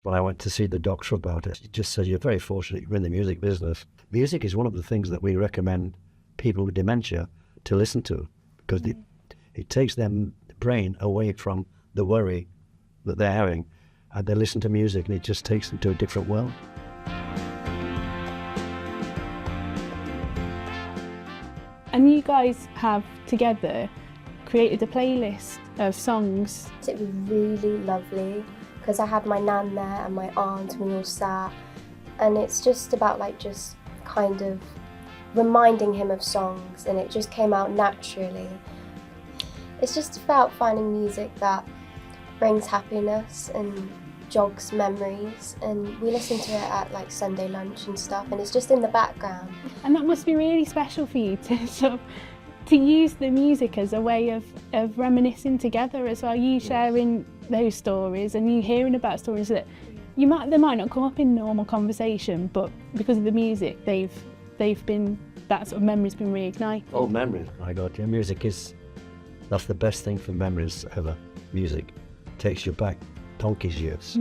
when I went to see the doctor about it, he just said, you're very fortunate you're in the music business. Music is one of the things that we recommend people with dementia to listen to, because it takes their brain away from the worry that they're having, and they listen to music and it just takes them to a different world. And you guys have together created a playlist of songs. It was really lovely because I had my nan there and my aunt and we all sat, and it's just about like just kind of reminding him of songs, and it just came out naturally. It's just about finding music that brings happiness and jogs memories, and we listen to it at like Sunday lunch and stuff, and it's just in the background. And that must be really special for you to sort of to use the music as a way of reminiscing together as well. You sharing those stories and you hearing about stories that they might not come up in normal conversation, but because of the music, they've been, that sort of memory's been reignited. Oh, memories! My God, yeah, music that's the best thing for memories ever. Music takes you back donkey's years.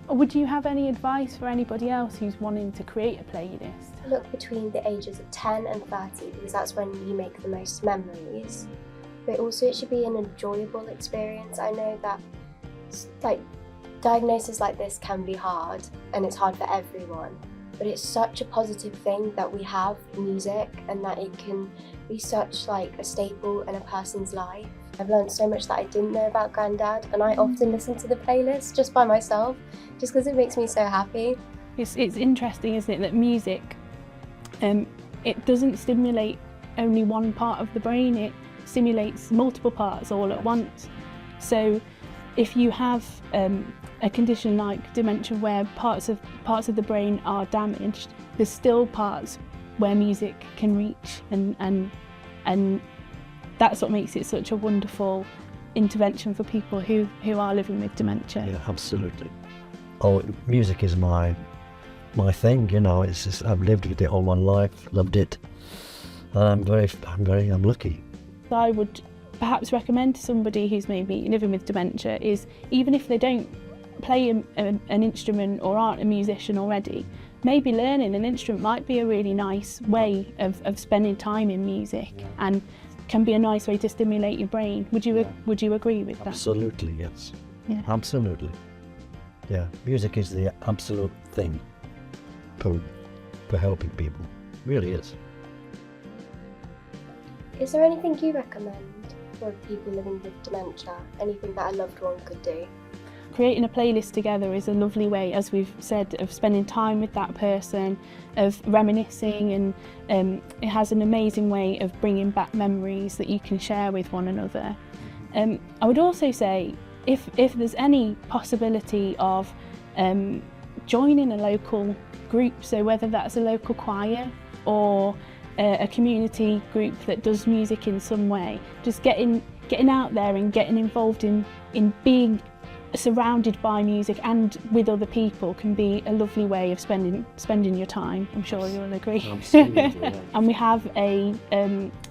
Would you have any advice for anybody else who's wanting to create a playlist? Look between the ages of 10 and 30 because that's when you make the most memories. But also it should be an enjoyable experience. I know that like diagnosis like this can be hard and it's hard for everyone, but it's such a positive thing that we have music and that it can be such like a staple in a person's life. I've learned so much that I didn't know about Granddad, and I often listen to the playlist just by myself, just because it makes me so happy. It's interesting, isn't it, that music, it doesn't stimulate only one part of the brain, it stimulates multiple parts all at once. So if you have a condition like dementia where parts of the brain are damaged, there's still parts where music can reach, and that's what makes it such a wonderful intervention for people who are living with dementia. Yeah, absolutely. Oh, music is my thing, you know. It's just, I've lived with it all my life, loved it, and I'm lucky. I would perhaps recommend to somebody who's maybe living with dementia is, even if they don't play an instrument or aren't a musician already, maybe learning an instrument might be a really nice way of spending time in music, and can be a nice way to stimulate your brain. Would you agree with that? Absolutely, yes. Yeah. Absolutely. Yeah, music is the absolute thing for helping people. It really is. Is there anything you recommend for people living with dementia? Anything that a loved one could do? Creating a playlist together is a lovely way, as we've said, of spending time with that person, of reminiscing, and it has an amazing way of bringing back memories that you can share with one another. I would also say, if there's any possibility of joining a local group, so whether that's a local choir or a community group that does music in some way, just getting out there and getting involved in being surrounded by music and with other people can be a lovely way of spending your time. I'm sure you'll agree. Absolutely, yeah. And we have a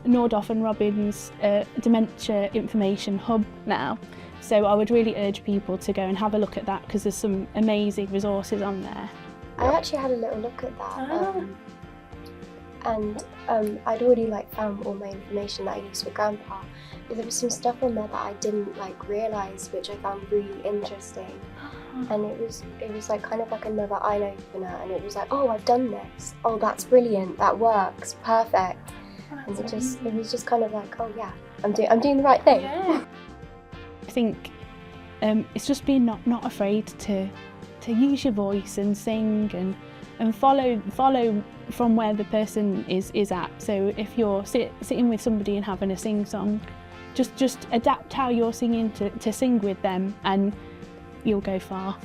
Nordoff and Robbins dementia information hub now, so I would really urge people to go and have a look at that, because there's some amazing resources on there. I actually had a little look at that, and I'd already found all my information that I used for Grandpa, but there was some stuff on there that I didn't realise, which I found really interesting. And it was kind of like another eye opener, and it was like, oh, I've done this, oh, that's brilliant, that works, perfect. And it was just kind of like, oh yeah, I'm doing the right thing. Yeah. I think it's just being not afraid to use your voice and sing and follow from where the person is at. So if you're sitting with somebody and having a sing song, just adapt how you're singing to sing with them, and you'll go far.